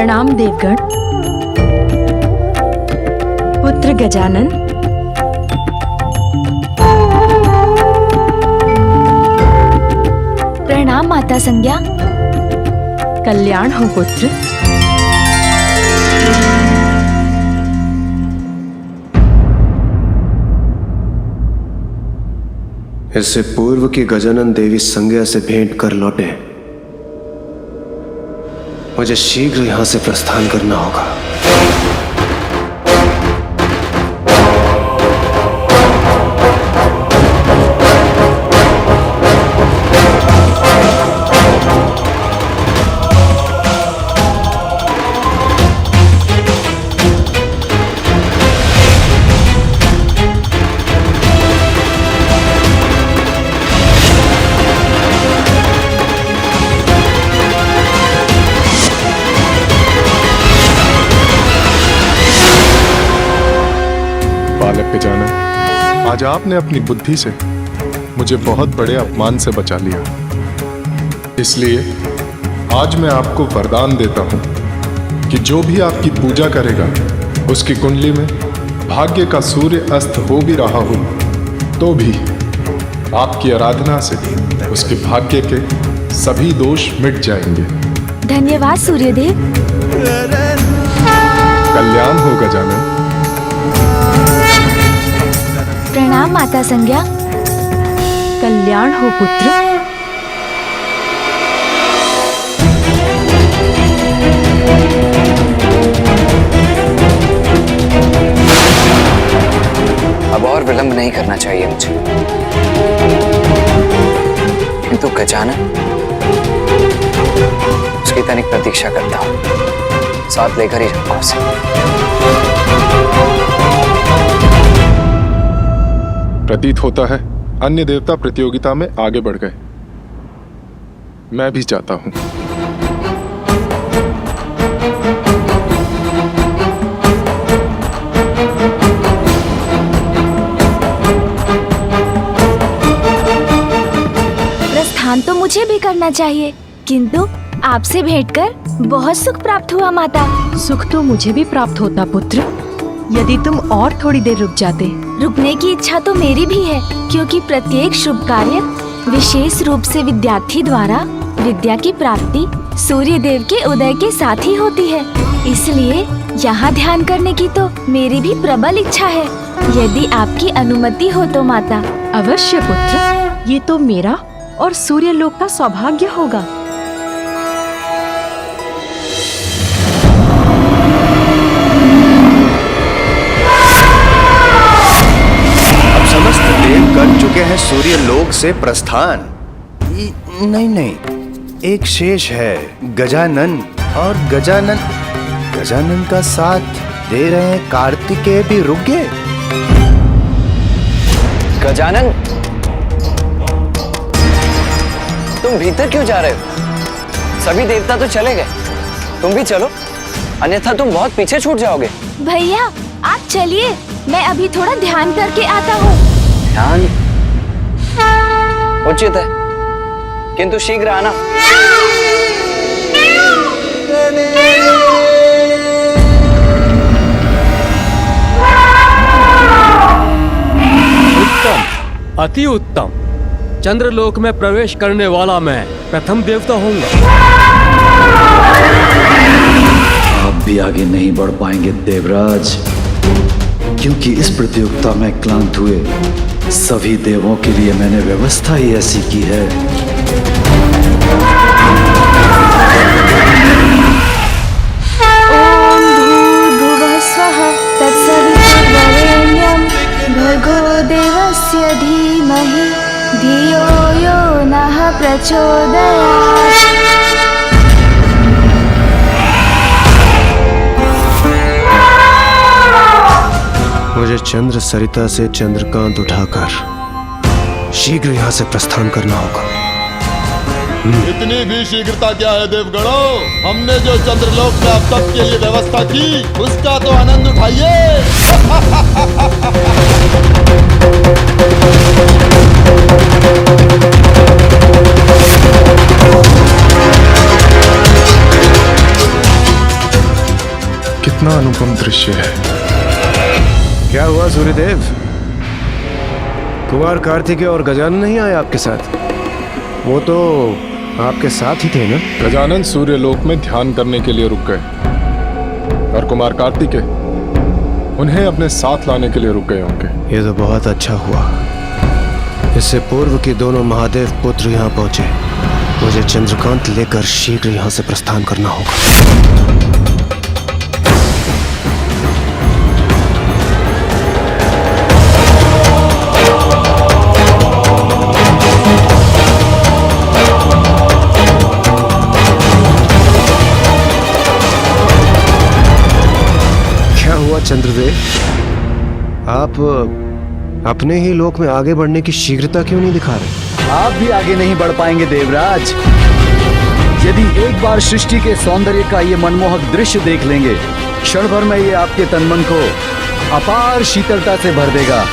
प्रणाम देवगण। पुत्र गजानन, प्रणाम माता संज्ञा। कल्याण हो पुत्र। इससे पूर्व की गजानन देवी संज्ञा से भेंट कर लौटे, मुझे शीघ्र यहां से प्रस्थान करना होगा। गजानन, आज आपने अपनी बुद्धि से मुझे बहुत बड़े अपमान से बचा लिया। इसलिए आज मैं आपको वरदान देता हूं कि जो भी आपकी पूजा करेगा, उसकी कुंडली में भाग्य का सूर्य अस्त हो भी रहा हो तो भी आपकी आराधना से उसके भाग्य के सभी दोष मिट जाएंगे। धन्यवाद सूर्यदेव। कल्याण हो गजानन। प्रणाम माता संज्ञा। कल्याण हो पुत्र। अब और विलंब नहीं करना चाहिए मुझे, किंतु गजानन, उसकी तनिक प्रतीक्षा करता हूं, साथ लेकर ही जाऊंगा उसे। प्रतीत होता है अन्य देवता प्रतियोगिता में आगे बढ़ गए। मैं भी चाहता हूं। प्रस्थान तो मुझे भी करना चाहिए, किंतु आपसे भेंटकर बहुत सुख प्राप्त हुआ माता। सुख तो मुझे भी प्राप्त होता पुत्र, यदि तुम और थोड़ी देर रुक जाते। रुकने की इच्छा तो मेरी भी है, क्योंकि प्रत्येक शुभ कार्य विशेष रूप से विद्यार्थी द्वारा विद्या की प्राप्ति सूर्य देव के उदय के साथ ही होती है। इसलिए यहाँ ध्यान करने की तो मेरी भी प्रबल इच्छा है, यदि आपकी अनुमति हो तो माता। अवश्य पुत्र, ये तो मेरा और सूर्य लोक का सौभाग्य होगा। कर चुके हैं सूर्य लोक से प्रस्थान। नहीं, एक शेष है, गजानन। और गजानन का साथ दे रहे हैं कार्तिकेय भी रुक गए। गजानन, तुम भीतर क्यों जा रहे हो? सभी देवता तो चले गए, तुम भी चलो, अन्यथा तुम बहुत पीछे छूट जाओगे। भैया आप चलिए, मैं अभी थोड़ा ध्यान करके आता हूँ। ध्यान उचित है, किंतु शीघ्र आना। उत्तम, अति उत्तम। चंद्रलोक में प्रवेश करने वाला मैं प्रथम देवता होऊंगा। आप भी आगे नहीं बढ़ पाएंगे देवराज, क्योंकि इस प्रतियोगिता में क्लांत हुए सभी देवों के लिए मैंने व्यवस्था ही ऐसी की है। ओम भूर्भुवः स्वः तत्सवितुर्वरेण्यं भर्गो देवस्य धीमहि धियो यो नः प्रचोदयात्। मुझे चंद्र सरिता से चंद्रकांत उठाकर शीघ्र यहाँ से प्रस्थान करना होगा। इतनी भी शीघ्रता क्या है देवगणों? हमने जो चंद्रलोक में अब तक के लिए व्यवस्था की, उसका तो आनंद उठाइए। कितना अनुपम दृश्य है। क्या हुआ सूर्यदेव? कुमार कार्तिकेय और गजानन नहीं आए आपके साथ? वो तो आपके साथ ही थे ना? गजानन सूर्यलोक में ध्यान करने के लिए रुक गए और कुमार कार्तिकेय उन्हें अपने साथ लाने के लिए रुक गए होंगे। ये तो बहुत अच्छा हुआ। इससे पूर्व कि दोनों महादेव पुत्र यहाँ पहुंचे, मुझे चंद्रकांत लेकर शीघ्र यहाँ से प्रस्थान करना होगा। क्या हुआ चंद्रदेव? आप अपने ही लोक में आगे बढ़ने की शीघ्रता क्यों नहीं दिखा रहे? आप भी आगे नहीं बढ़ पाएंगे देवराज। यदि एक बार सृष्टि के सौंदर्य का ये मनमोहक दृश्य देख लेंगे, क्षण भर में ये आपके तन मन को अपार शीतलता से भर देगा।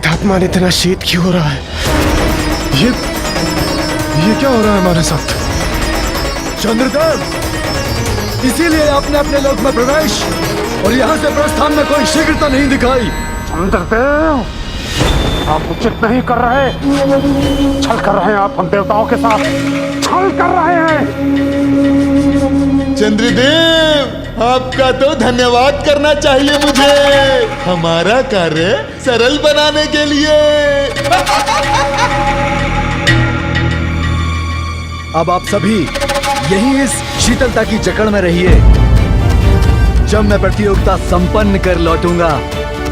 तापमान इतना शीत क्यों हो रहा है? ये क्या हो रहा है हमारे साथ? चंद्रदेव, इसीलिए आपने अपने लोक में प्रवेश और यहाँ से प्रस्थान में कोई शीघ्रता नहीं दिखाई। चंद्रदेव, आप उचित नहीं कर रहे, छल कर रहे हैं आप हम देवताओं के साथ, छल कर रहे हैं। चंद्रदेव, आपका तो धन्यवाद करना चाहिए मुझे, हमारा कार्य सरल बनाने के लिए। अब आप सभी यहीं इस शीतलता की जकड़ में रहिए। जब मैं प्रतियोगिता संपन्न कर लौटूंगा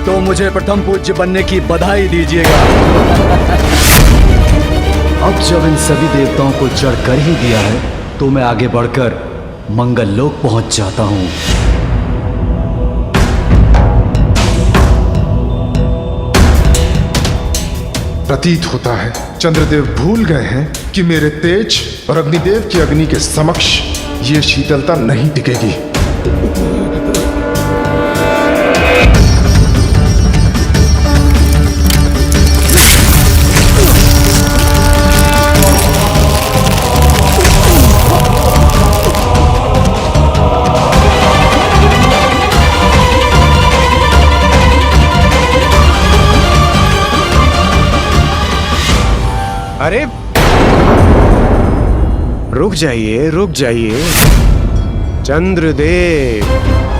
तो मुझे प्रथम पूज्य बनने की बधाई दीजिएगा। अब जब इन सभी देवताओं को जड़ कर ही दिया है तो मैं आगे बढ़कर मंगल लोक पहुंच जाता हूं। प्रतीत होता है चंद्रदेव भूल गए हैं कि मेरे तेज और अग्निदेव की अग्नि के समक्ष ये शीतलता नहीं टिकेगी। अरे रुक जाइए, रुक जाइए। चंद्रदेव,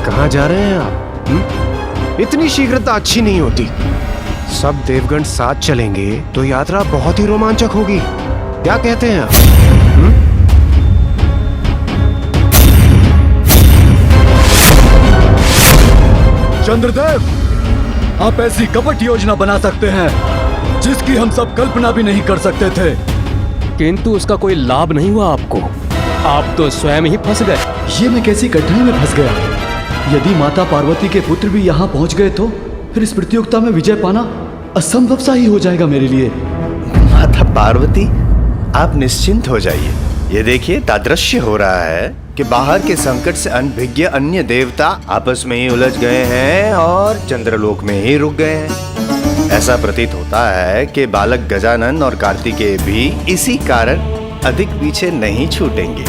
कहाँ जा रहे हैं आप? इतनी शीघ्रता अच्छी नहीं होती। सब देवगण साथ चलेंगे तो यात्रा बहुत ही रोमांचक होगी। क्या कहते हैं आप? चंद्रदेव, आप ऐसी कपट योजना बना सकते हैं जिसकी हम सब कल्पना भी नहीं कर सकते थे, किंतु उसका कोई लाभ नहीं हुआ आपको। आप तो स्वयं ही फंस गए। ये मैं कैसी कठिनाई में फंस गया? यदि माता पार्वती के पुत्र भी यहाँ पहुँच गए तो फिर इस प्रतियोगिता में विजय पाना असंभव सा ही हो जाएगा मेरे लिए। माता पार्वती, आप निश्चिंत हो जाइए। ये देखिए, तादृश्य हो रहा है कि बाहर के संकट से अनभिज्ञ अन्य देवता आपस में ही उलझ गए हैं और चंद्रलोक में ही रुक गए हैं। ऐसा प्रतीत होता है कि बालक गजानन और कार्तिकेय भी इसी कारण अधिक पीछे नहीं छूटेंगे।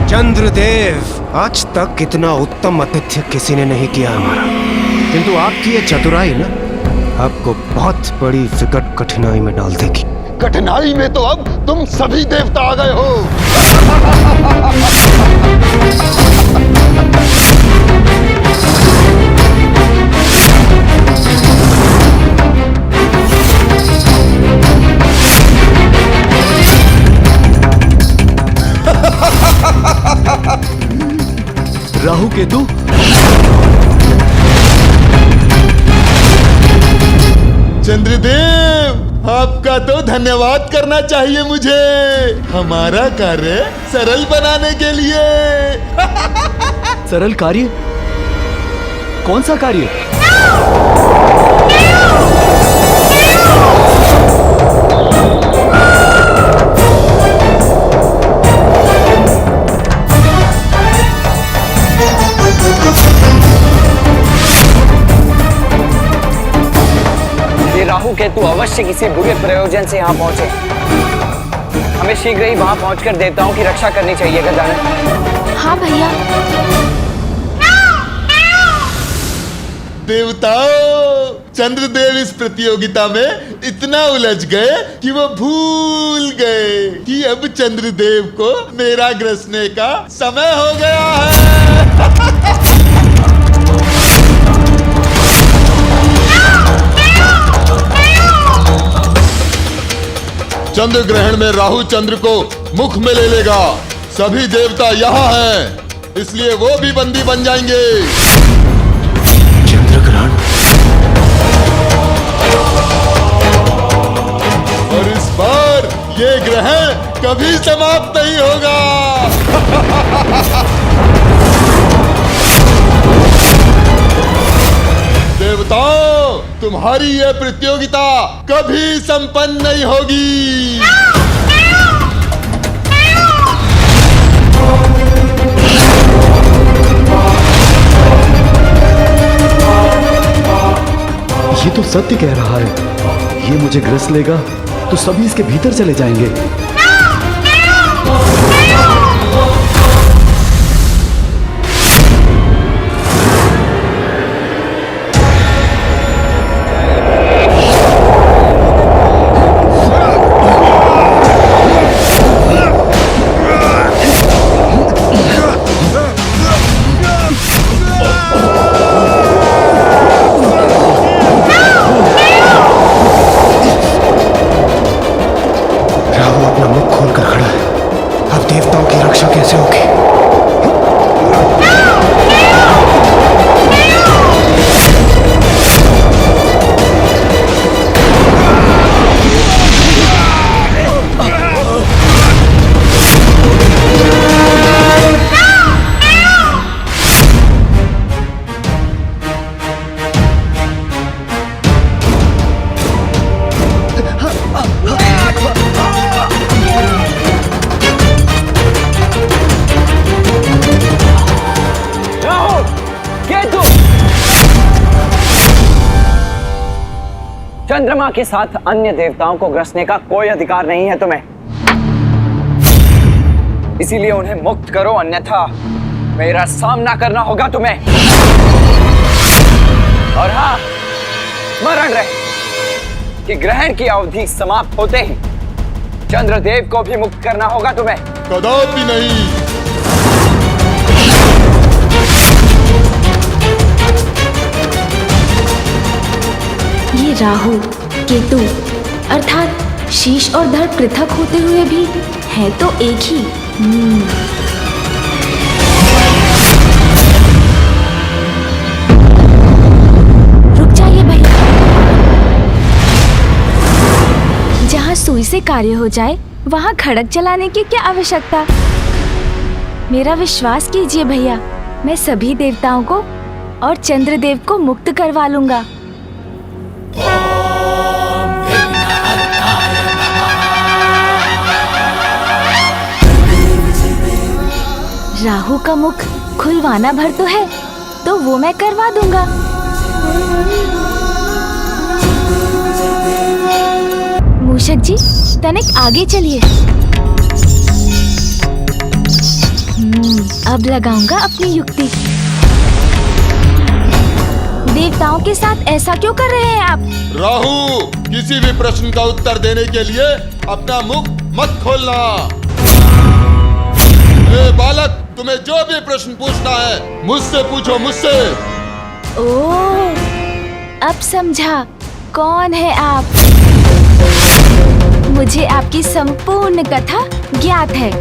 चंद्रदेव, आज तक इतना उत्तम आतिथ्य किसी ने नहीं किया हमारा, किंतु आपकी ये चतुराई ना आपको बहुत बड़ी विकट कठिनाई में डाल देगी। कठिनाई में तो अब तुम सभी देवता आ गए हो। केतु। चंद्रदेव, आपका तो धन्यवाद करना चाहिए मुझे, हमारा कार्य सरल बनाने के लिए। सरल कार्य? कौन सा कार्य? ये राहु केतु अवश्य किसी बुरे प्रयोजन से यहाँ पहुंचे। हमें शीघ्र ही वहां पहुंचकर देवताओं की रक्षा करनी चाहिए गजानन। हाँ भैया। देवताओं, चंद्रदेव इस प्रतियोगिता में इतना उलझ गए कि वो भूल गए कि अब चंद्रदेव को मेरा ग्रसने का समय हो गया है। चंद्र ग्रहण में राहु चंद्र को मुख में ले लेगा। सभी देवता यहाँ हैं, इसलिए वो भी बंदी बन जाएंगे। चंद्र ग्रहण। और इस बार ये ग्रहण कभी समाप्त नहीं होगा। देवताओं, तुम्हारी यह प्रतियोगिता कभी संपन्न नहीं होगी। ये तो सत्य कह रहा है। ये मुझे ग्रस लेगा तो सभी इसके भीतर चले जाएंगे। चंद्रमा के साथ अन्य देवताओं को ग्रसने का कोई अधिकार नहीं है तुम्हें, इसीलिए उन्हें मुक्त करो, अन्यथा मेरा सामना करना होगा तुम्हें। और हाँ, स्मरण रहे कि ग्रहण की अवधि समाप्त होते ही चंद्रदेव को भी मुक्त करना होगा तुम्हें। कदापि नहीं। ये राहु केतु अर्थात शीश और धड़ पृथक होते हुए भी है तो एक ही। रुक जाइए भैया, जहाँ सुई से कार्य हो जाए वहाँ खड़क चलाने की क्या आवश्यकता। मेरा विश्वास कीजिए भैया, मैं सभी देवताओं को और चंद्रदेव को मुक्त करवा लूंगा। राहु का मुख खुलवाना भर तो है, तो वो मैं करवा दूंगा। मूषक जी, तनिक आगे चलिए। अब लगाऊंगा अपनी युक्ति। देवताओं के साथ ऐसा क्यों कर रहे हैं आप? राहु, किसी भी प्रश्न का उत्तर देने के लिए अपना मुख मत खोलना। ए बालक, तुम्हें जो भी प्रश्न पूछना है मुझसे पूछो, मुझसे। ओह, अब समझा कौन है आप। मुझे आपकी संपूर्ण कथा ज्ञात है।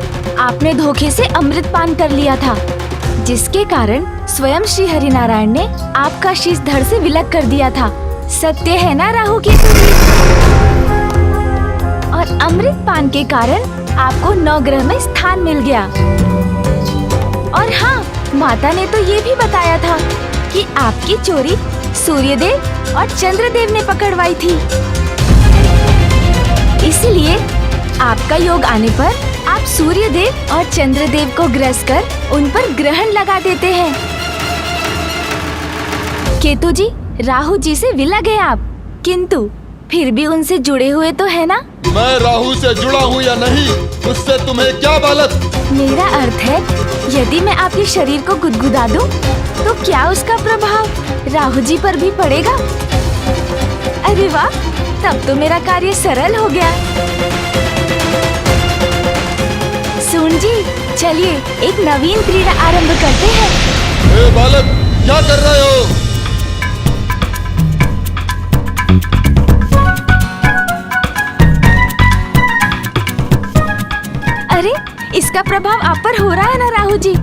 आपने धोखे से अमृत पान कर लिया था जिसके कारण स्वयं श्री हरिनारायण ने आपका शीश धड़ से विलग कर दिया था। सत्य है ना राहु केतु जी? और अमृत पान के कारण आपको नवग्रह में स्थान मिल गया। और हाँ, माता ने तो ये भी बताया था कि आपकी चोरी सूर्यदेव और चंद्रदेव ने पकड़वाई थी। इसलिए आपका योग आने पर आप सूर्यदेव और चंद्रदेव को ग्रस कर उन पर ग्रहण लगा देते हैं। केतु जी, राहु जी से विलग है आप, किंतु फिर भी उनसे जुड़े हुए तो है ना? मैं राहु से जुड़ा हूँ या नहीं, उससे तुम्हें क्या बालक? मेरा अर्थ है, यदि मैं आपके शरीर को गुदगुदा दूं, तो क्या उसका प्रभाव राहु जी पर भी पड़ेगा? अरे वाह, तब तो मेरा कार्य सरल हो गया। सुन जी, चलिए एक नवीन क्रीड़ा आरंभ करते हैं। ए बालक, क्या कर रहे हो? अरे, इसका प्रभाव आप पर हो रहा है ना राहु जी?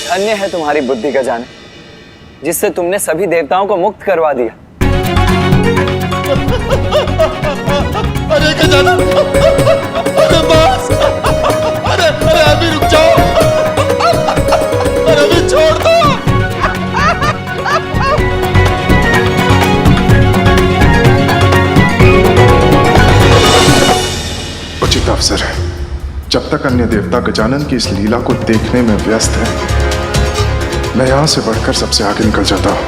धन्य है तुम्हारी बुद्धि गजानन, जिससे तुमने सभी देवताओं को मुक्त करवा दिया। अरे गजानन, अरे बस, अरे अरे अभी रुक जाओ, अरे अभी छोड़ दो। उचित अवसर है। जब तक अन्य देवता गजानन की इस लीला को देखने में व्यस्त है, मैं यहां से बढ़कर सबसे आगे निकल जाता हूं।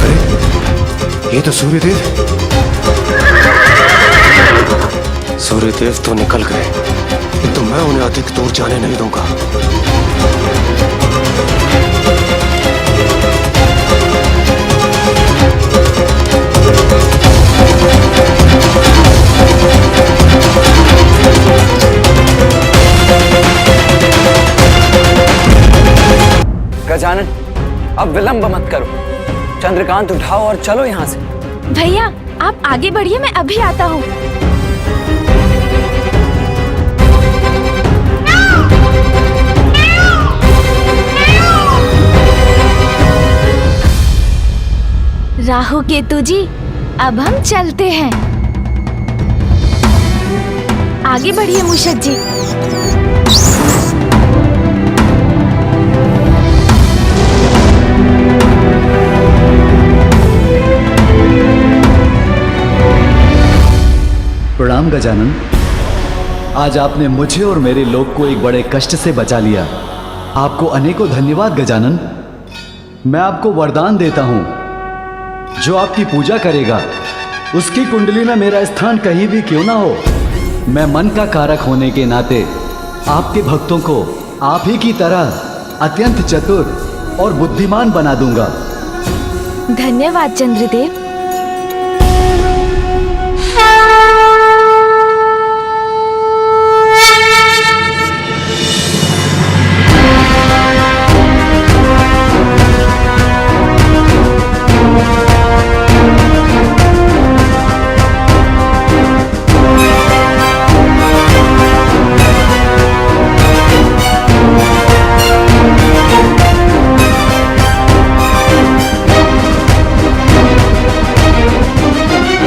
अरे, ये तो सूर्यदेव। सूर्यदेव तो निकल गए, किंतु मैं उन्हें अधिक दूर जाने नहीं दूंगा। गजानन, अब विलंब मत करो। चंद्रकांत उठाओ और चलो यहाँ से। भैया, आप आगे बढ़िए, मैं अभी आता हूँ। राहु केतु जी, अब हम चलते हैं। आगे बढ़िए मूषक जी। प्रणाम गजानन। आज आपने मुझे और मेरे लोग को एक बड़े कष्ट से बचा लिया। आपको अनेकों धन्यवाद गजानन। मैं आपको वरदान देता हूं, जो आपकी पूजा करेगा उसकी कुंडली में मेरा स्थान कहीं भी क्यों ना हो, मैं मन का कारक होने के नाते आपके भक्तों को आप ही की तरह अत्यंत चतुर और बुद्धिमान बना दूंगा। धन्यवाद चंद्रदेव।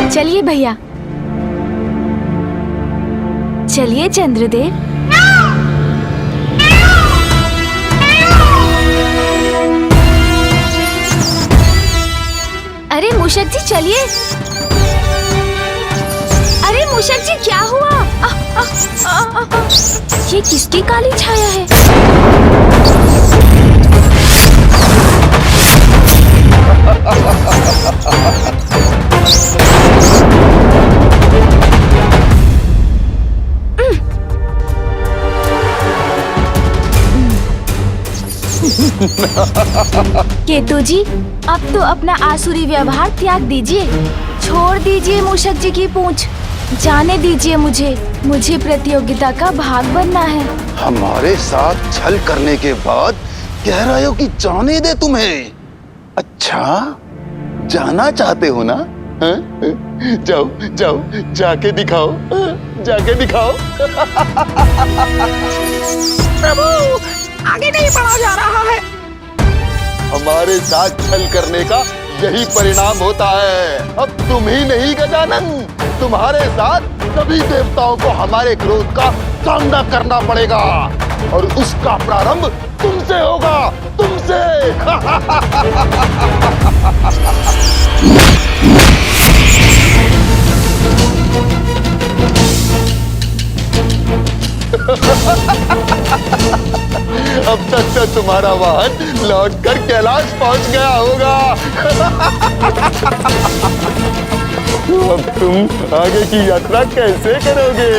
चलिए भैया, चलिए चंद्रदेव। अरे मूषक जी चलिए। अरे मूषक जी क्या हुआ? ये किसकी काली छाया है? केतु जी, अब तो अपना आसुरी व्यवहार त्याग दीजिए। छोड़ दीजिए मूषक जी की पूंछ। जाने दीजिए मुझे प्रतियोगिता का भाग बनना है। हमारे साथ छल करने के बाद कह रहे हो कि जाने दे तुम्हें? अच्छा, जाना चाहते हो ना? जाओ जाओ, जाके दिखाओ, जाके दिखाओ। प्रभु, आगे नहीं बढ़ा जा रहा है। हमारे साथ छल करने का यही परिणाम होता है। अब तुम ही नहीं गजानन, तुम्हारे साथ सभी देवताओं को हमारे क्रोध का सामना करना पड़ेगा और उसका प्रारंभ तुमसे होगा, तुमसे। अब तक तो तुम्हारा वाहन लौटकर कैलाश पहुंच गया होगा। तो अब तुम आगे की यात्रा कैसे करोगे?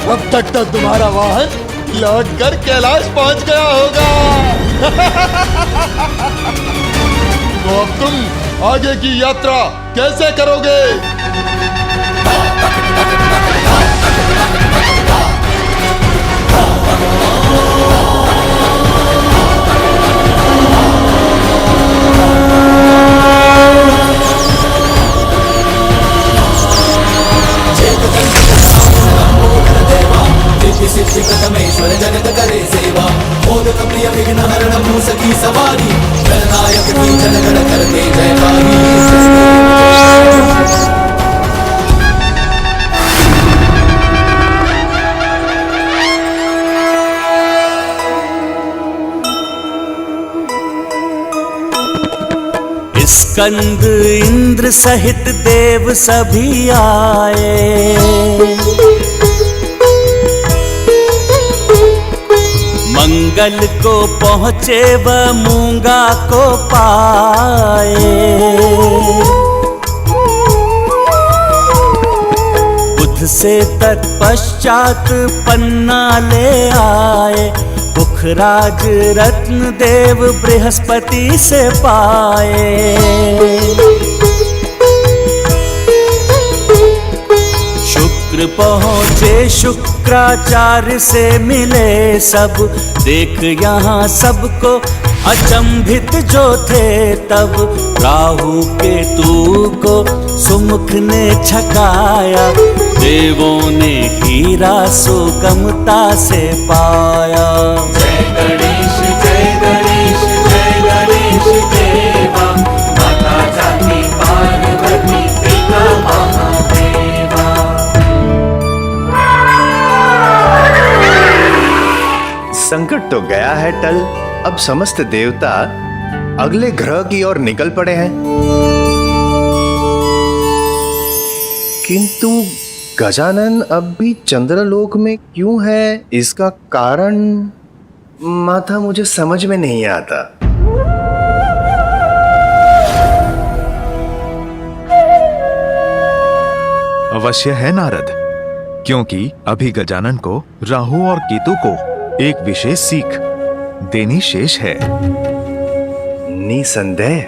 अब तक तो तुम्हारा वाहन लौटकर कैलाश पहुंच गया होगा। तो अब तुम आगे की यात्रा कैसे करोगे? सिद्धिप्रथमेश्वर जगत करे सेवा, मोदक प्रिय विघ्न हरण मूसकी सवारी, गणनायक की जनगण करते जयकारी। स्कंद इंद्र सहित देव सभी आए, मंगल को पहुँचे व मूंगा को पाए। बुध से तत्पश्चात पन्ना ले आए, पुखराज रत्न देव बृहस्पति से पाए। शुक्र पहुँचे शुक्राचार्य से मिले सब, देख यहाँ सबको अचंभित जो थे तब। राहु केतु को सुमुख ने छकाया, देवों ने हीरा सुगमता से पाया। जय गणेश जय गणेश जय गणेश देवा, माता जाति पार्वती पिता महादेवा। संकट तो गया है टल। अब समस्त देवता अगले ग्रह की ओर निकल पड़े हैं, किंतु गजानन अब भी चंद्रलोक में क्यों है, इसका कारण माता मुझे समझ में नहीं आता। अवश्य है नारद, क्योंकि अभी गजानन को राहु और केतु को एक विशेष सीख देनी शेष है। निसंदेह।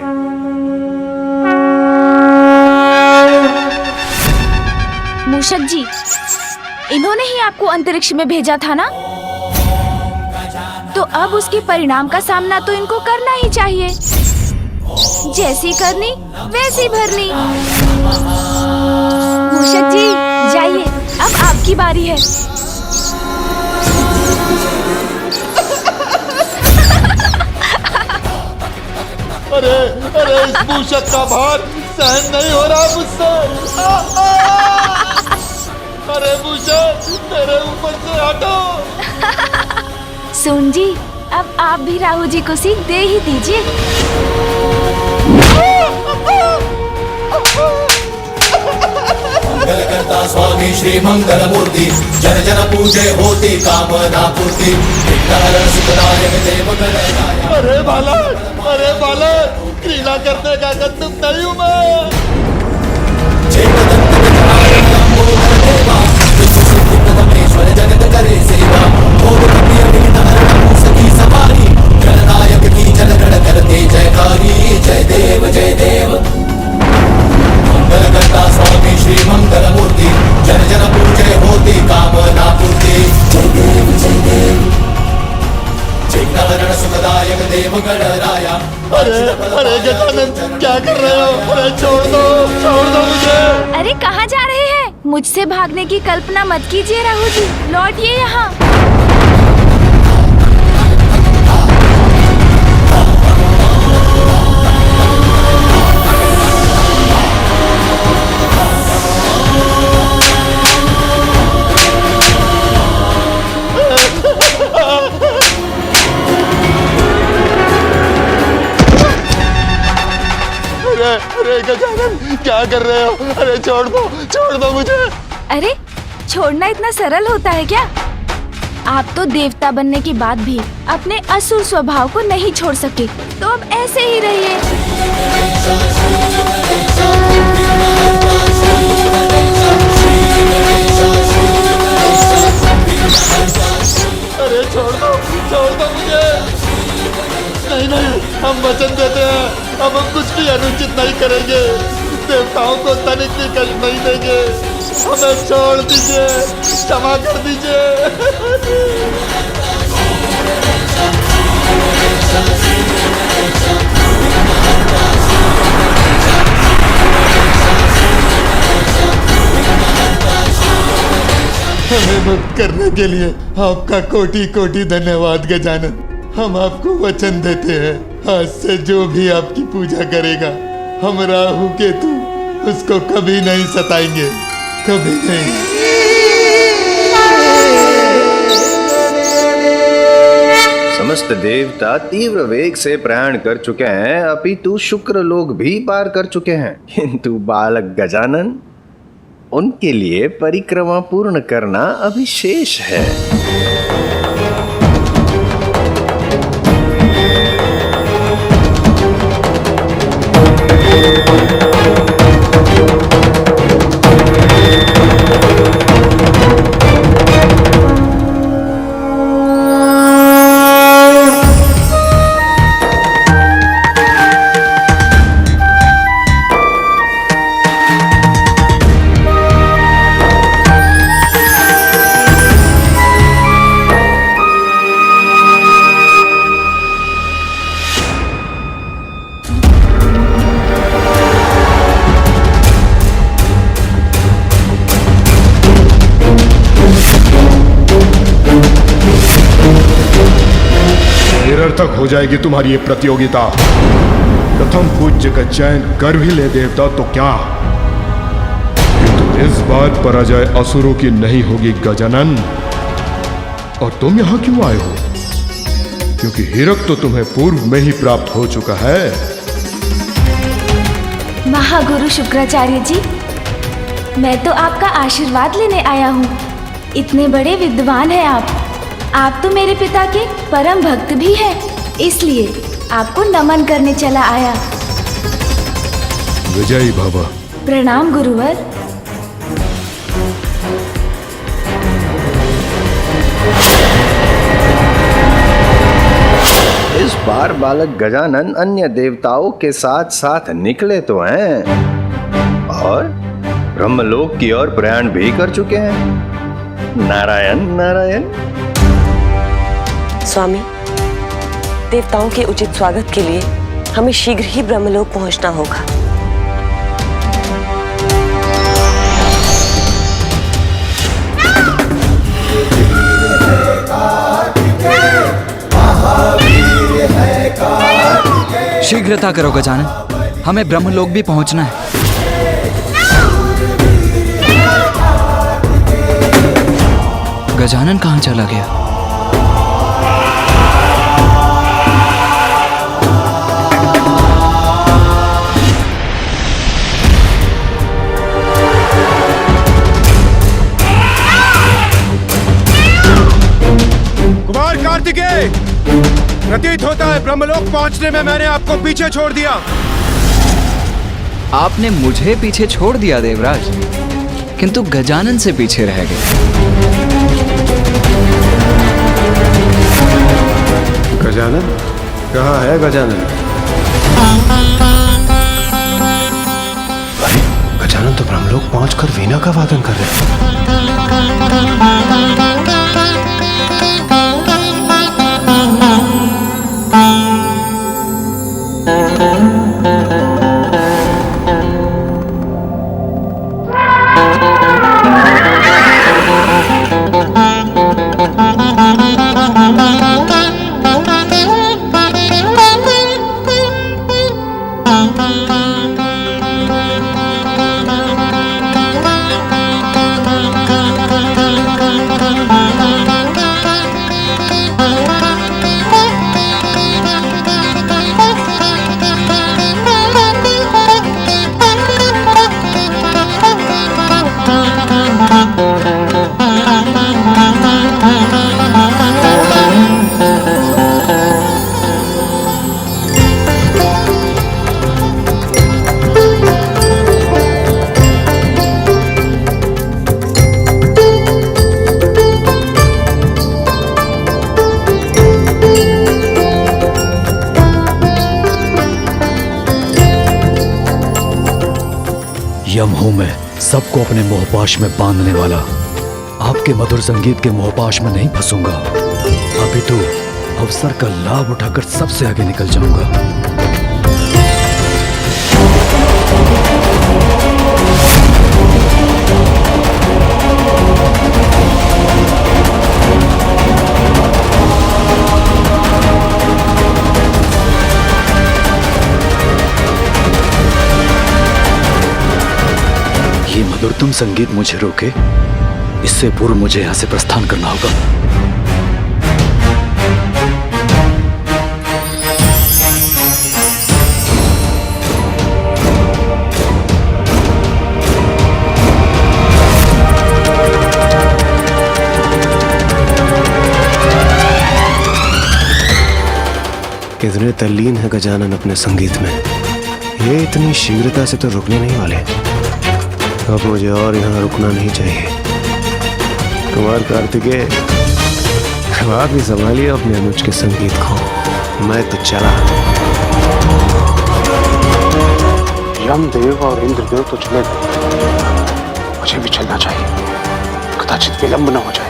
मूषक जी, इन्होंने ही आपको अंतरिक्ष में भेजा था ना? तो अब उसके परिणाम का सामना तो इनको करना ही चाहिए। जैसी करनी वैसी भरनी। मूषक जी जाइए, अब आपकी बारी है। अरे अरे, इस मूषक का भार सहन नहीं हो रहा मुझसे। अरे भूषण, मेरे ऊपर से हटो। सुन जी, अब आप भी राहु जी को सीख दे ही दीजिए। मंगल करता स्वामी श्री मंगल मूर्ति, जन जन पूजे होती कामना पूर्ति। सुखदायक देव गणनायक। अरे बालक, क्रीड़ा करने का तुम नहीं हूँ मैं। जगत करे सेवा, भोग प्रिय विघ्न हरण सखी सवारी। गणनायक की जन गण करते जयकारी, जय देव जय देव। मंगल करता स्वामी श्री मंगल मूर्ति, जन जन पूजे होती कामना पूर्ति। जय देव जय देव। विघ्न हरण सुखदायक देव गणराया। अरे गजानन, क्या कर रहे हो? अरे छोड़ दो मुझे। अरे कहाँ जा रहे हैं? मुझसे भागने की कल्पना मत कीजिए राहु जी, लौटिए यहाँ। अरे गजानन, क्या कर रहे हो? अरे छोड़ दो मुझे। अरे छोड़ना इतना सरल होता है क्या? आप तो देवता बनने के बाद भी अपने असुर स्वभाव को नहीं छोड़ सके, तो अब ऐसे ही रहिए। अरे छोड़ दो मुझे। नहीं, हम वचन देते हैं, अब हम कुछ भी अनुचित नहीं करेंगे। देवताओं को तनिक भी कष्ट नहीं देंगे। हमें छोड़ दीजिए, क्षमा कर दीजिए। हमें मुक्त करने के लिए आपका कोटि कोटि धन्यवाद गजानन। हम आपको वचन देते हैं, आज से जो भी आपकी पूजा करेगा, हम राहु केतु उसको कभी नहीं सताएंगे, कभी नहीं। समस्त देवता तीव्र वेग से प्रयाण कर चुके हैं, अपितु शुक्र लोग भी पार कर चुके हैं, किंतु बालक गजानन, उनके लिए परिक्रमा पूर्ण करना अभी शेष है। निरर्थक हो जाएगी तुम्हारी ये प्रतियोगिता। प्रथम पूज्य का चयन कर भी ले देवता तो क्या, किंतु इस बार पराजय असुरों की नहीं होगी गजानन। और तुम यहां क्यों आए हो? क्योंकि हीरक तो तुम्हें पूर्व में ही प्राप्त हो चुका है। महागुरु शुक्राचार्य जी, मैं तो आपका आशीर्वाद लेने आया हूँ। इतने बड़े विद्वान हैं आप तो मेरे पिता के परम भक्त भी हैं, इसलिए आपको नमन करने चला आया। विजयी भव। प्रणाम गुरुवर। इस बार बालक गजानन अन्य देवताओं के साथ साथ निकले तो हैं और ब्रह्मलोक की ओर प्रयाण भी कर चुके हैं। नारायण नारायण। स्वामी, देवताओं के उचित स्वागत के लिए हमें शीघ्र ही ब्रह्मलोक पहुंचना होगा। शीघ्रता करो गजानन, हमें ब्रह्मलोक भी पहुंचना है। गजानन कहाँ चला गया? कुमार कार्तिकेय, प्रतीत होता है ब्रह्मलोक पहुंचने में मैंने आपको पीछे छोड़ दिया। आपने मुझे पीछे छोड़ दिया देवराज, किंतु गजानन से पीछे रह गए। गजानन कहाँ है? गजानन, अरे गजानन तो ब्रह्मलोक पहुंचकर वीणा का वादन कर रहे हैं। यम हूं मैं, सबको अपने मोहपाश में बांधने वाला। आपके मधुर संगीत के मोहपाश में नहीं फंसूंगा। अभी तो अवसर का लाभ उठाकर सबसे आगे निकल जाऊंगा। ये मधुरतम संगीत मुझे रोके, इससे पूर्व मुझे यहां से प्रस्थान करना होगा। कितने तल्लीन है गजानन अपने संगीत में। ये इतनी शीघ्रता से तो रुकने नहीं वाले। अब मुझे और यहाँ रुकना नहीं चाहिए। कुमार कार्तिकेय, आप ही संभालिए अपने अनुज के संगीत को, मैं तो चला। यमदेव और इंद्रदेव तो चले गए, मुझे भी चलना चाहिए, कदाचित विलंब न हो जाए।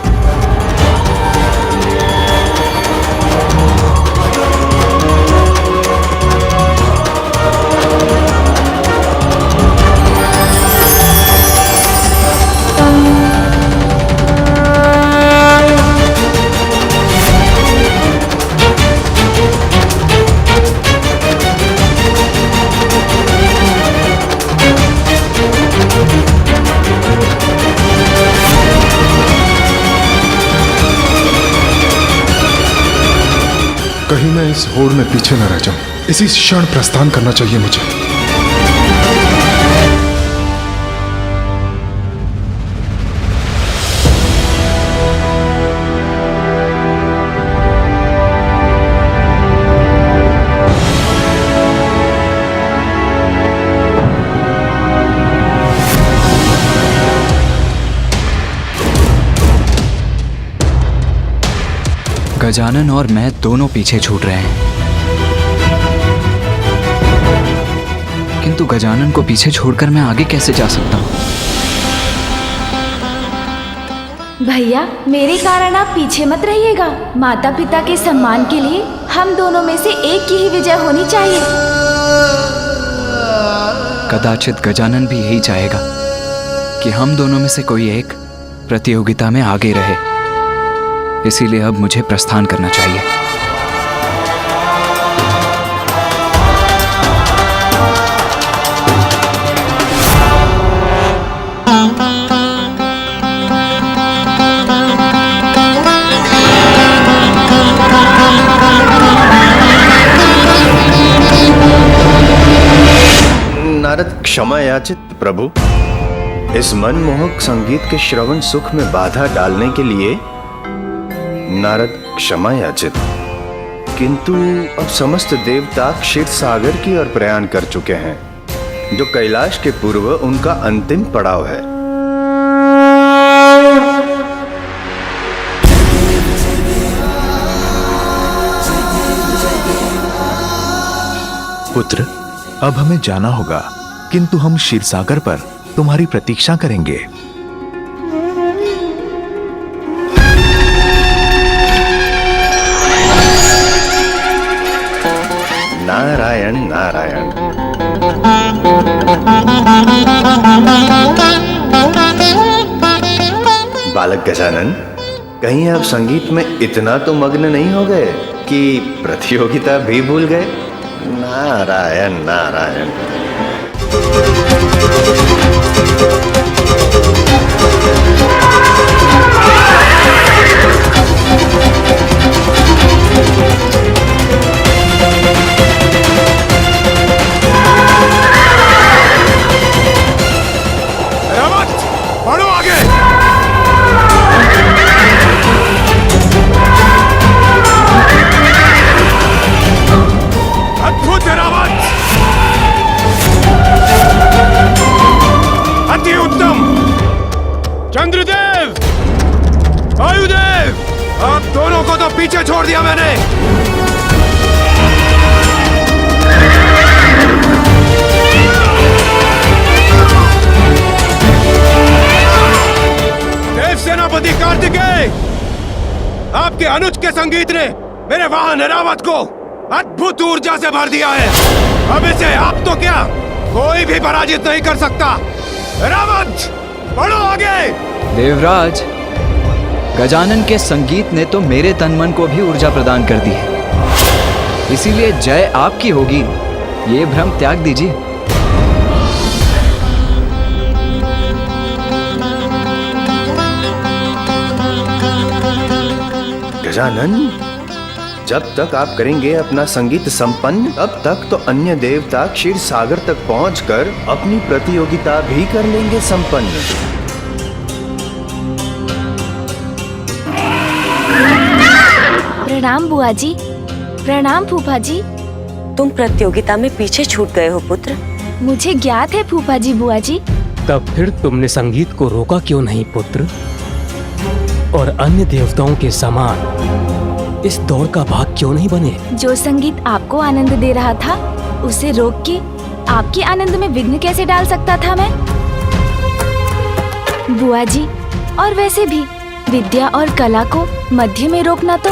कहीं मैं इस होड़ में पीछे न रह जाऊं। इसी क्षण प्रस्थान करना चाहिए मुझे। गजानन और मैं दोनों पीछे छूट रहे हैं, किंतु गजानन को पीछे छोड़कर मैं आगे कैसे जा सकता हूँ? भैया, मेरे कारण आप पीछे मत रहिएगा। माता पिता के सम्मान के लिए हम दोनों में से एक की ही विजय होनी चाहिए। कदाचित गजानन भी यही चाहेगा कि हम दोनों में से कोई एक प्रतियोगिता में आगे रहे। इसीलिए अब मुझे प्रस्थान करना चाहिए। नारद क्षमा याचित प्रभु। इस मनमोहक संगीत के श्रवण सुख में बाधा डालने के लिए नारद क्षमा याचित। किंतु अब समस्त देवता क्षीर सागर की ओर प्रयाण कर चुके हैं, जो कैलाश के पूर्व उनका अंतिम पड़ाव है। पुत्र, अब हमें जाना होगा, किंतु हम क्षीरसागर पर तुम्हारी प्रतीक्षा करेंगे। नारायण नारायण। बालक गजानन, कहीं आप संगीत में इतना तो मग्न नहीं हो गए कि प्रतियोगिता भी भूल गए? नारायण नारायण। रावत, बढ़ो आगे। अद्भुत रावत, अति उत्तम। चंद्रदेव, वायुदेव, आप दोनों को तो पीछे छोड़ दिया मैंने। देव सेनापति कार्तिकेय, आपके अनुज के संगीत ने मेरे वाहन रावत को अद्भुत ऊर्जा से भर दिया है। अब इसे आप तो क्या, कोई भी पराजित नहीं कर सकता। रावत, बढ़ो आगे। देवराज, गजानन के संगीत ने तो मेरे तन मन को भी ऊर्जा प्रदान कर दी है, इसीलिए जय आपकी होगी, ये भ्रम त्याग दीजिए। गजानन, जब तक आप करेंगे अपना संगीत संपन्न, तब तक तो अन्य देवता क्षीर सागर तक पहुंचकर अपनी प्रतियोगिता भी कर लेंगे संपन्न। प्रणाम बुआ जी। प्रणाम फूफा जी। तुम प्रतियोगिता में पीछे छूट गए हो पुत्र। मुझे ज्ञात है फूफा जी बुआ जी। तब फिर तुमने संगीत को रोका क्यों नहीं पुत्र? और अन्य देवताओं के समान इस दौड़ का भाग क्यों नहीं बने? जो संगीत आपको आनंद दे रहा था, उसे रोक के आपके आनंद में विघ्न कैसे डाल सकता था मैं? बुआ जी, और वैसे भी विद्या और कला को मध्य में रोकना तो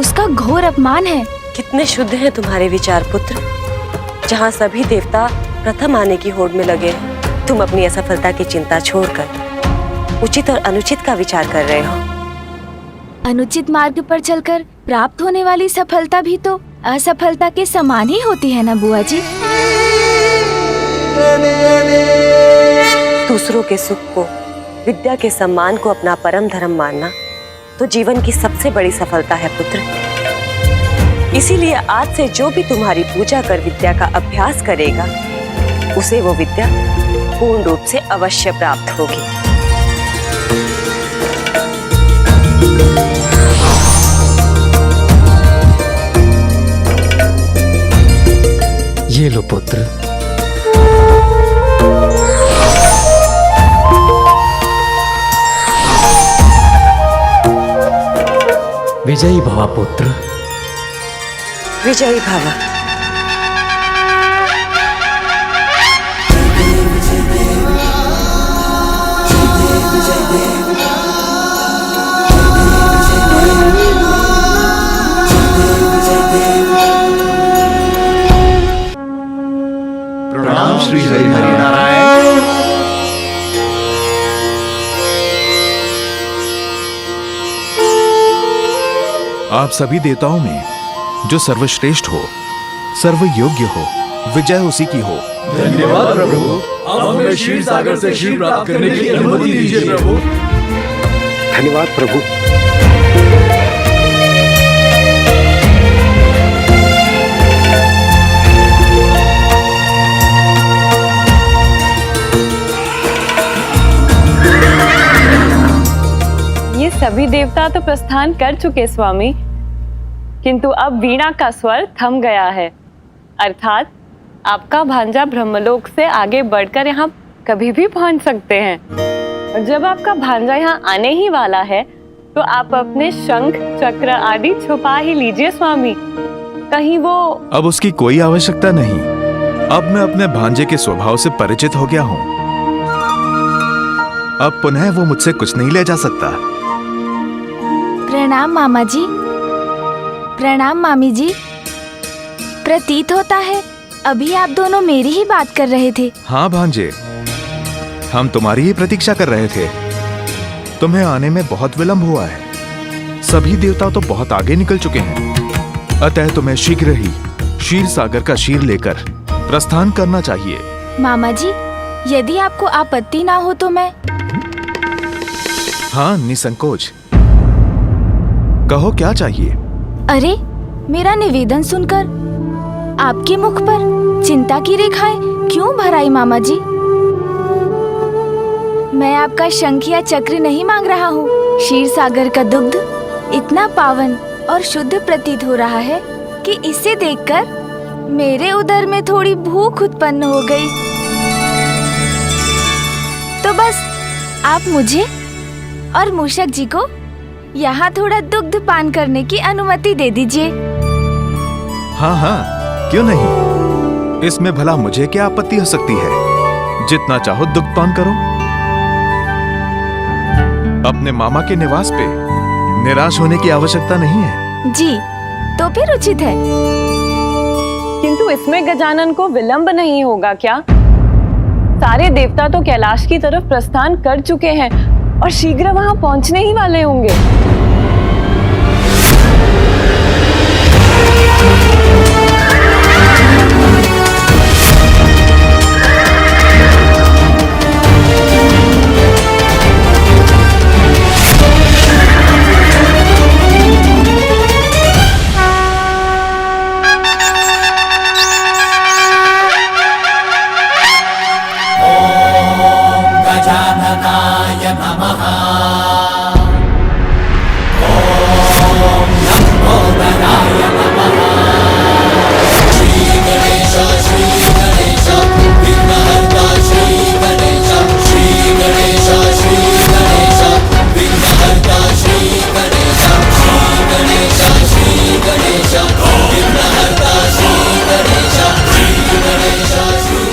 उसका घोर अपमान है। कितने शुद्ध हैं तुम्हारे विचार पुत्र। जहाँ सभी देवता प्रथम आने की होड़ में लगे, तुम अपनी असफलता की चिंता छोड़कर उचित और अनुचित का विचार कर रहे हो। अनुचित मार्ग पर चलकर प्राप्त होने वाली सफलता भी तो असफलता के समान ही होती है ना बुआ जी। दूसरों के सुख को, विद्या के सम्मान को अपना परम धर्म मानना तो जीवन की सबसे बड़ी सफलता है पुत्र। इसीलिए आज से जो भी तुम्हारी पूजा कर विद्या का अभ्यास करेगा, उसे वो विद्या पूर्ण रूप से अवश्य प्राप्त होगी। ये लो पुत्र। विजयी भवा पुत्र। विजयी भवा। प्रणाम श्री हरि नारायण। आप सभी देवताओं में जो सर्वश्रेष्ठ हो, सर्वयोग्य हो, विजय उसी की हो। धन्यवाद प्रभु। अब हमें क्षीर सागर से क्षीर प्राप्त करने की अनुमति दीजिए प्रभु। धन्यवाद प्रभु। सभी देवता तो प्रस्थान कर चुके स्वामी, किंतु अब वीणा का स्वर थम गया है। अर्थात आपका भांजा ब्रह्मलोक से आगे बढ़कर यहाँ कभी भी पहुँच सकते हैं। और जब आपका भांजा यहाँ आने ही वाला है तो आप अपने शंख चक्र आदि छुपा ही लीजिए स्वामी, कहीं वो। अब उसकी कोई आवश्यकता नहीं। अब मैं अपने भांजे के स्वभाव से परिचित हो गया हूँ। अब पुनः वो मुझसे कुछ नहीं ले जा सकता। प्रणाम मामा जी। प्रणाम मामी जी। प्रतीत होता है अभी आप दोनों मेरी ही बात कर रहे थे। हाँ भांजे, हम तुम्हारी ही प्रतीक्षा कर रहे थे। तुम्हें आने में बहुत विलंब हुआ है। सभी देवता तो बहुत आगे निकल चुके हैं, अतः तुम्हें शीघ्र ही क्षीर सागर का क्षीर लेकर प्रस्थान करना चाहिए। मामा जी, यदि आपको आपत्ति ना हो तो मैं। हाँ, निसंकोच कहो, क्या चाहिए? अरे, मेरा निवेदन सुनकर आपके मुख पर चिंता की रेखाएं क्यों भर आई मामा जी? मैं आपका शंख या चक्र नहीं मांग रहा हूँ। क्षीर सागर का दुग्ध इतना पावन और शुद्ध प्रतीत हो रहा है कि इसे देखकर मेरे उदर में थोड़ी भूख उत्पन्न हो गई। तो बस आप मुझे और मूषक जी को यहाँ थोड़ा दुग्ध पान करने की अनुमति दे दीजिए। हाँ हाँ, क्यों नहीं। इसमें भला मुझे क्या आपत्ति हो सकती है। जितना चाहो दुग्ध पान करो। अपने मामा के निवास पे निराश होने की आवश्यकता नहीं है। जी, तो फिर उचित है। किंतु इसमें गजानन को विलंब नहीं होगा क्या? सारे देवता तो कैलाश की तरफ प्रस्थान कर चुके हैं और शीघ्र वहां पहुंचने ही वाले होंगे।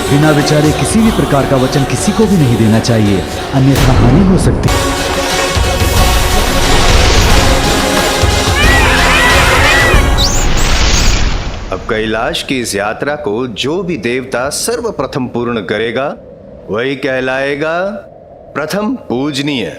बिना विचारे किसी भी प्रकार का वचन किसी को भी नहीं देना चाहिए, अन्यथा हानि हो सकती है। अब कैलाश की इस यात्रा को जो भी देवता सर्वप्रथम पूर्ण करेगा वही कहलाएगा प्रथम पूजनीय।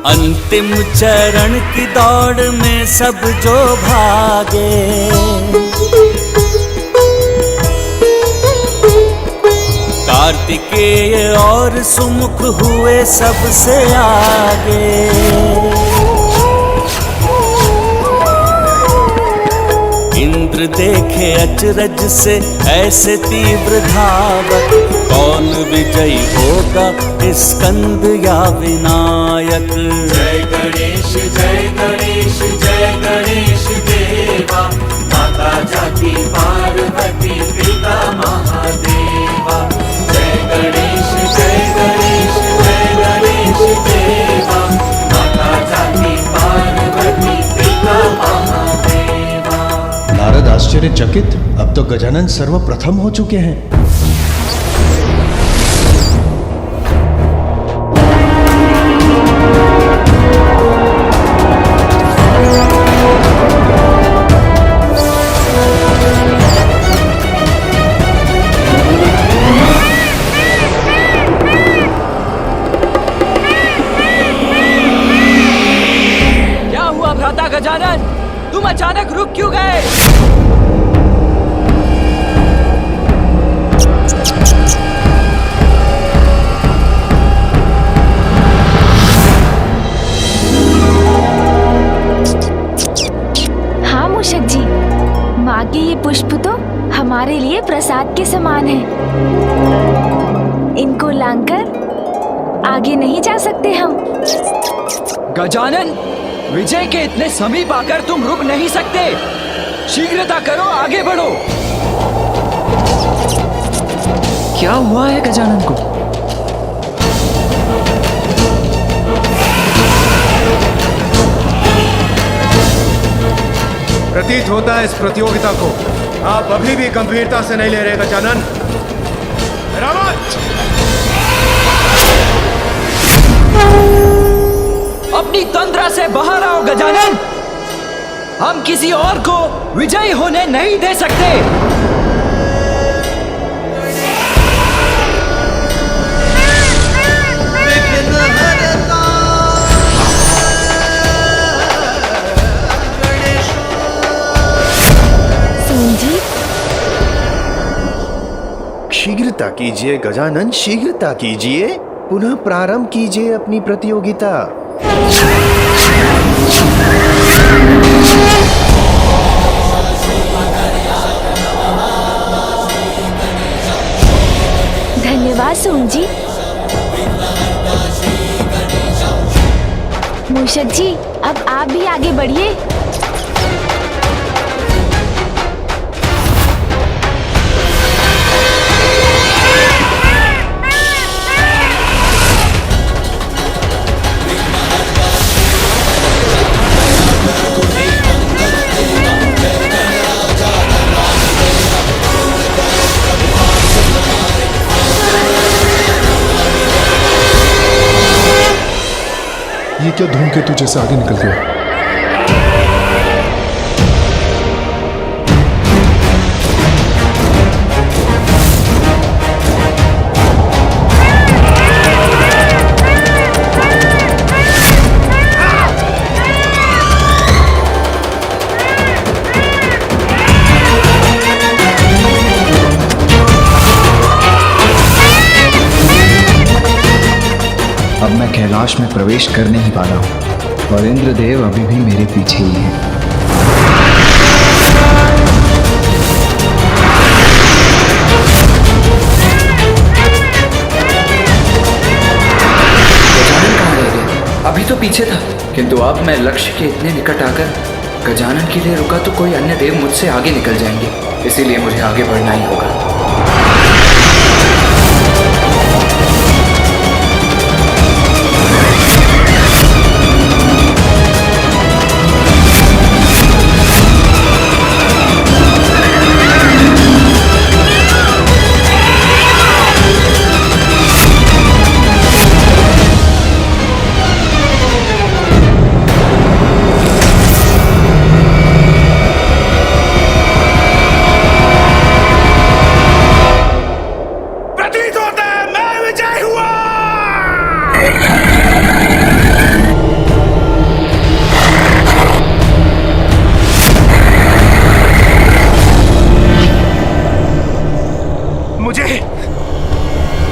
अंतिम चरण की दौड़ में सब जो भागे, कार्तिकेय और सुमुख हुए सबसे आगे। इंद्र देखे अचरज से ऐसे तीव्र धावक, कौन विजयी होगा स्कंद या विनायक। जय गणेश जय गणेश जय गणेश देवा, माता जाति पार्वती पिता महादेवा। जय गणेश जय गणेश जय गणेश देवा, माता जाति पार्वती पिता महादेवा। नारद आश्चर्यचकित, अब तो गजानन सर्वप्रथम हो चुके हैं। क्या हुआ भ्राता गजानन, तुम अचानक रुक क्यों गए? प्रसाद के समान है। इनको लांघकर आगे नहीं जा सकते हम। गजानन, विजय के इतने समीप आकर तुम रुक नहीं सकते। शीघ्रता करो, आगे बढ़ो। क्या हुआ है गजानन को? प्रतीत होता है इस प्रतियोगिता को आप अभी भी गंभीरता से नहीं ले रहे गजानन। रावत! अपनी तंद्रा से बाहर आओ गजानन। हम किसी और को विजयी होने नहीं दे सकते। शीघ्रता कीजिए गजानन, शीघ्रता कीजिए। पुनः प्रारंभ कीजिए अपनी प्रतियोगिता। धन्यवाद सोम जी। मूषक जी, अब आप भी आगे बढ़िए। ये क्या धूमकेतु जैसे आगे निकल गया? अब मैं कैलाश में प्रवेश कर नहीं वाला हूँ और इंद्रदेव अभी भी मेरे पीछे ही हैं। अभी तो पीछे था, किंतु अब मैं लक्ष्य के इतने निकट आकर गजानन के लिए रुका तो कोई अन्य देव मुझसे आगे निकल जाएंगे, इसीलिए मुझे आगे बढ़ना ही होगा।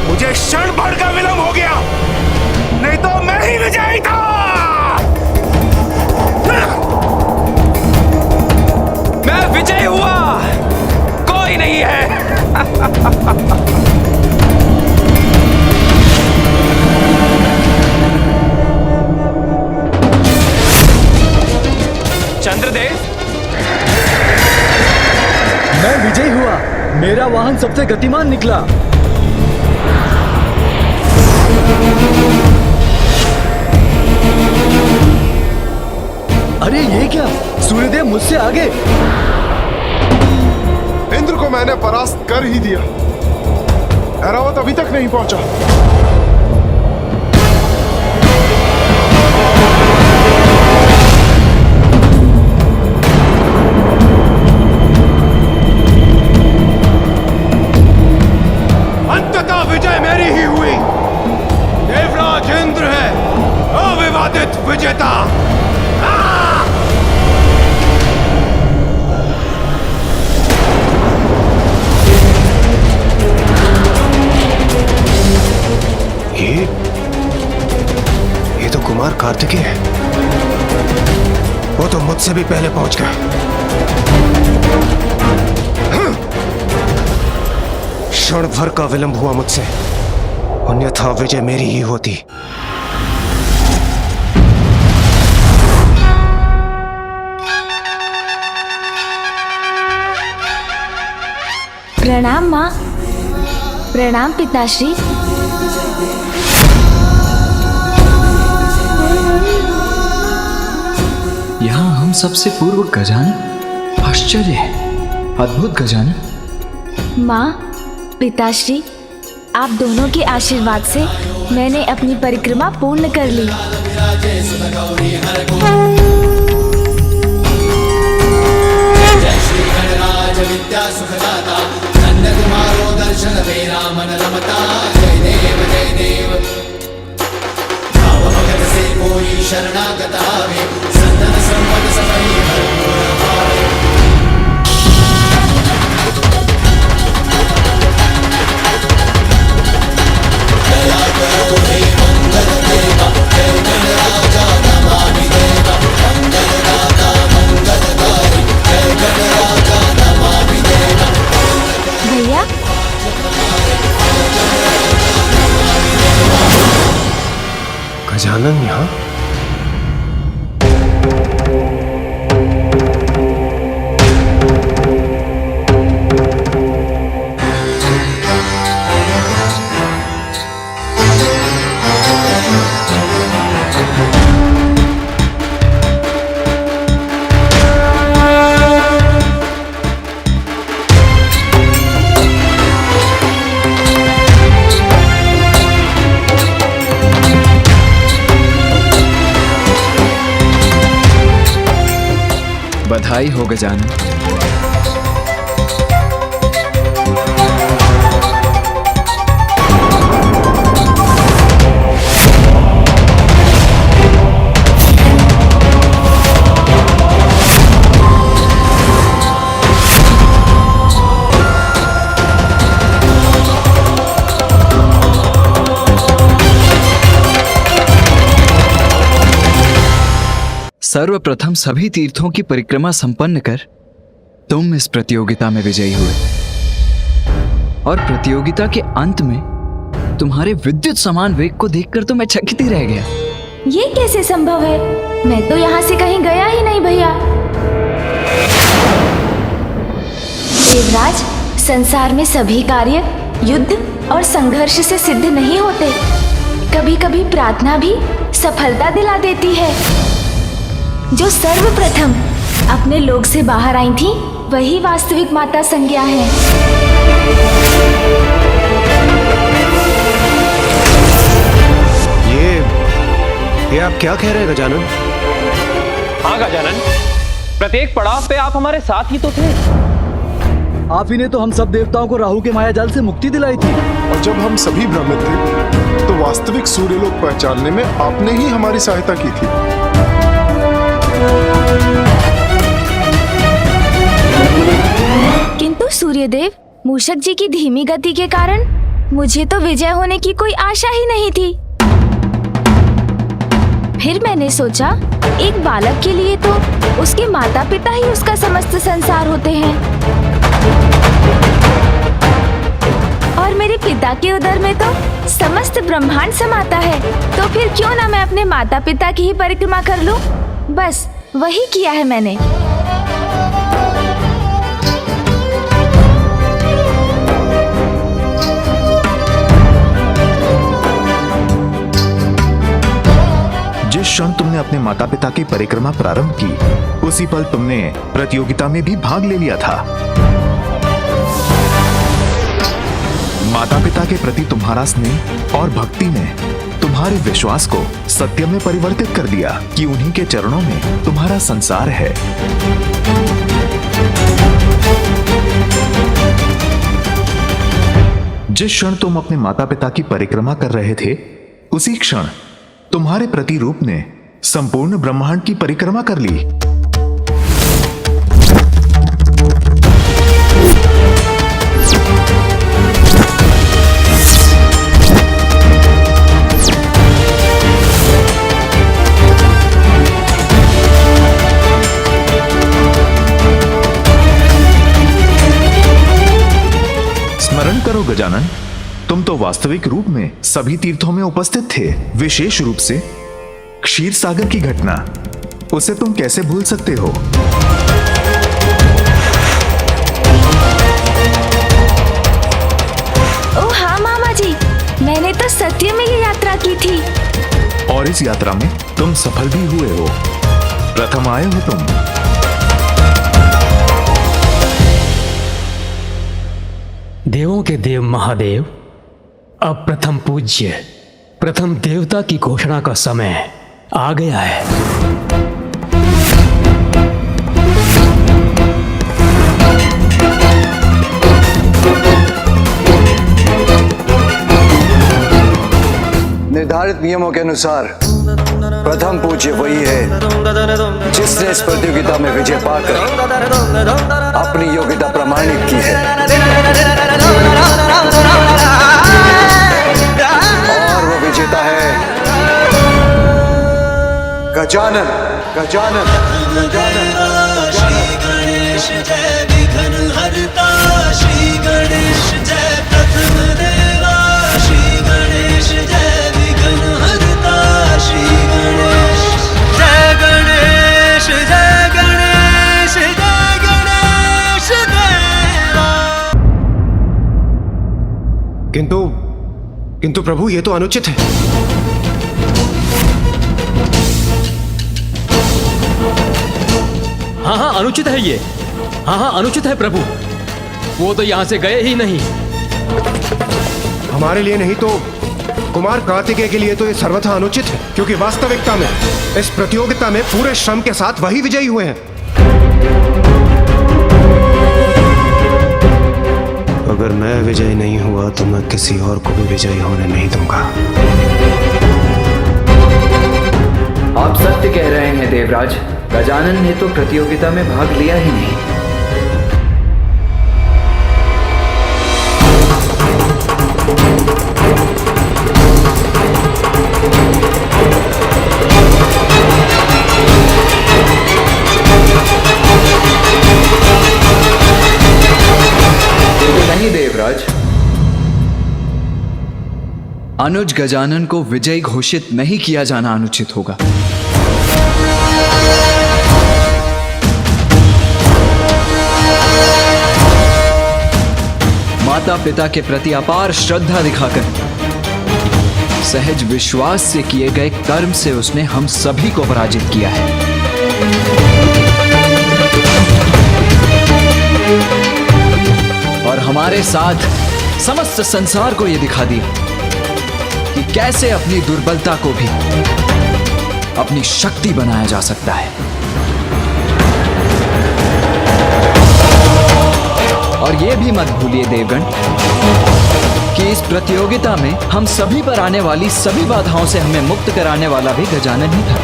मुझे क्षण भर का विलंब हो गया, नहीं तो मैं ही विजयी था। मैं विजयी हुआ, कोई नहीं है। चंद्रदेव, मैं विजयी हुआ। मेरा वाहन सबसे गतिमान निकला। अरे ये क्या, सूर्यदेव मुझसे आगे। इंद्र को मैंने परास्त कर ही दिया। ऐरावत अभी तक नहीं पहुंचा। अंततः विजय मेरी ही हुई। देवराज इंद्र है अविवादित विजेता। ये तो कुमार कार्तिकेय है। वो तो मुझसे भी पहले पहुंच गया। क्षण भर का विलंब हुआ मुझसे, अन्यथा विजय मेरी ही होती। प्रणाम माँ। प्रणाम पिताश्री। यहाँ हम सबसे पूर्व गजानन। आश्चर्य है, अद्भुत गजानन। माँ, पिताश्री, आप दोनों के आशीर्वाद से मैंने अपनी परिक्रमा पूर्ण कर ली। जय श्री गणराज विद्या सुखदाता, धन्य तुम्हारो दर्शन मेरा मन रमता। जय देव जय देव, भाव भगत से कोई शरणागत आवे, संतन संपद सफल भरपूर पावे। दया करो हे मंगल देवा, जय गणराजा नमामि देवा। मंगल दाता मंगलकारी, जय गणराजा नमामि देवा। भैया, गजानन यहाँ? बधाई हो गजानन। सर्वप्रथम सभी तीर्थों की परिक्रमा संपन्न कर तुम इस प्रतियोगिता में विजयी हुए, और प्रतियोगिता के अंत में तुम्हारे विद्युत समान वेग को देखकर तो मैं चकित ही रह गया। ये कैसे संभव है? मैं तो यहाँ से कहीं गया ही नहीं भैया। देवराज, संसार में सभी कार्य युद्ध और संघर्ष से सिद्ध नहीं होते। कभी कभी प्रार्थना भी सफलता दिला देती है। जो सर्वप्रथम अपने लोक से बाहर आई थी, वही वास्तविक माता संज्ञा है। ये आप क्या कह रहे हैं गजानन? हाँ गजानन, प्रत्येक पड़ाव पे आप हमारे साथ ही तो थे। आप ही ने तो हम सब देवताओं को राहु के माया जाल से मुक्ति दिलाई थी। और जब हम सभी भ्रमित थे तो वास्तविक सूर्यलोक पहचानने में आपने ही हमारी सहायता की थी। किंतु सूर्यदेव, मूषक जी की धीमी गति के कारण मुझे तो विजय होने की कोई आशा ही नहीं थी। फिर मैंने सोचा, एक बालक के लिए तो उसके माता पिता ही उसका समस्त संसार होते हैं, और मेरे पिता के उदर में तो समस्त ब्रह्मांड समाता है। तो फिर क्यों ना मैं अपने माता पिता की ही परिक्रमा कर लूं? बस वही किया है मैंने। जिस क्षण तुमने अपने माता पिता की परिक्रमा प्रारंभ की, उसी पल तुमने प्रतियोगिता में भी भाग ले लिया था। माता पिता के प्रति तुम्हारा स्नेह और भक्ति ने तुम्हारे विश्वास को सत्य में परिवर्तित कर दिया कि उन्हीं के चरणों में तुम्हारा संसार है। जिस क्षण तुम अपने माता पिता की परिक्रमा कर रहे थे, उसी क्षण तुम्हारे प्रतिरूप ने संपूर्ण ब्रह्मांड की परिक्रमा कर ली। स्मरण करो गजानन, तुम तो वास्तविक रूप में सभी तीर्थों में उपस्थित थे। विशेष रूप से क्षीर सागर की घटना, उसे तुम कैसे भूल सकते हो? ओ हाँ मामा जी, मैंने तो सत्य में ये यात्रा की थी। और इस यात्रा में तुम सफल भी हुए हो। प्रथम आए हो तुम। देवों के देव महादेव, अब प्रथम पूज्य, प्रथम देवता की घोषणा का समय आ गया है। निर्धारित नियमों के अनुसार प्रथम पूज्य वही है जिसने इस प्रतियोगिता में विजय पाकर अपनी योग्यता प्रमाणित की है। और वो विजेता है गजानन। गजानन गजानन श्री गणेश जय विघ्न हरता, श्री गणेश जय प्रथम देवा, श्री गणेश जय विघ्न हरता, श्री गणेश जय गणेश जय गणेश जय गणेश देवा। किंतु प्रभु, ये तो अनुचित है। हाँ, अनुचित है ये। हाँ, अनुचित है प्रभु। वो तो यहाँ से गए ही नहीं। हमारे लिए नहीं तो कुमार कार्तिकेय के लिए तो ये सर्वथा अनुचित है, क्योंकि वास्तविकता में इस प्रतियोगिता में पूरे श्रम के साथ वही विजयी हुए हैं। अगर मैं विजयी नहीं हुआ तो मैं किसी और को भी विजयी होने नहीं दूंगा। आप सत्य कह रहे हैं देवराज। गजानन ने तो प्रतियोगिता में भाग लिया ही नहीं। नहीं देवराज, अनुज गजानन को विजयी घोषित नहीं किया जाना अनुचित होगा। माता पिता के प्रति अपार श्रद्धा दिखाकर सहज विश्वास से किए गए कर्म से उसने हम सभी को पराजित किया है। और हमारे साथ समस्त संसार को यह दिखा दिया कि कैसे अपनी दुर्बलता को भी अपनी शक्ति बनाया जा सकता है। और यह भी मत भूलिए देवगण कि इस प्रतियोगिता में हम सभी पर आने वाली सभी बाधाओं से हमें मुक्त कराने वाला भी गजानन ही था।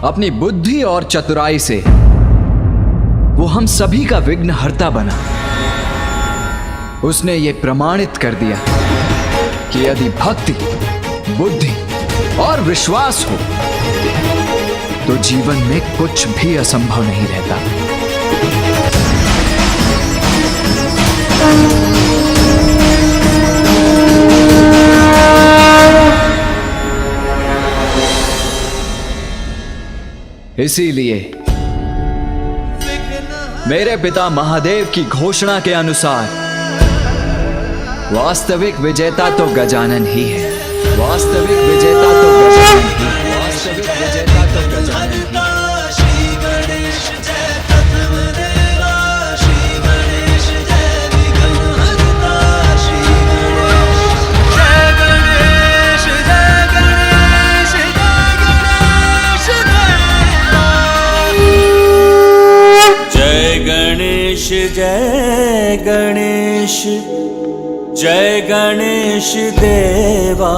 अपनी बुद्धि और चतुराई से वो हम सभी का विघ्नहर्ता बना। उसने ये प्रमाणित कर दिया कि यदि भक्ति, बुद्धि और विश्वास हो तो जीवन में कुछ भी असंभव नहीं रहता। इसीलिए मेरे पिता महादेव की घोषणा के अनुसार वास्तविक विजेता तो गजानन ही है। वास्तविक विजेता तो गजानन ही। वास्तविक विजेता तो गजानन ही। श्री गणेश जय प्रथम देवा, श्री गणेश जय विघ्न हरता, श्री गणेश जय गणेश जय गणेश जय गणेश जय गणेश जय गणेश देवा।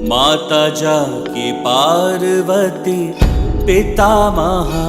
माता जाकी पार्वती, पिता महादेव।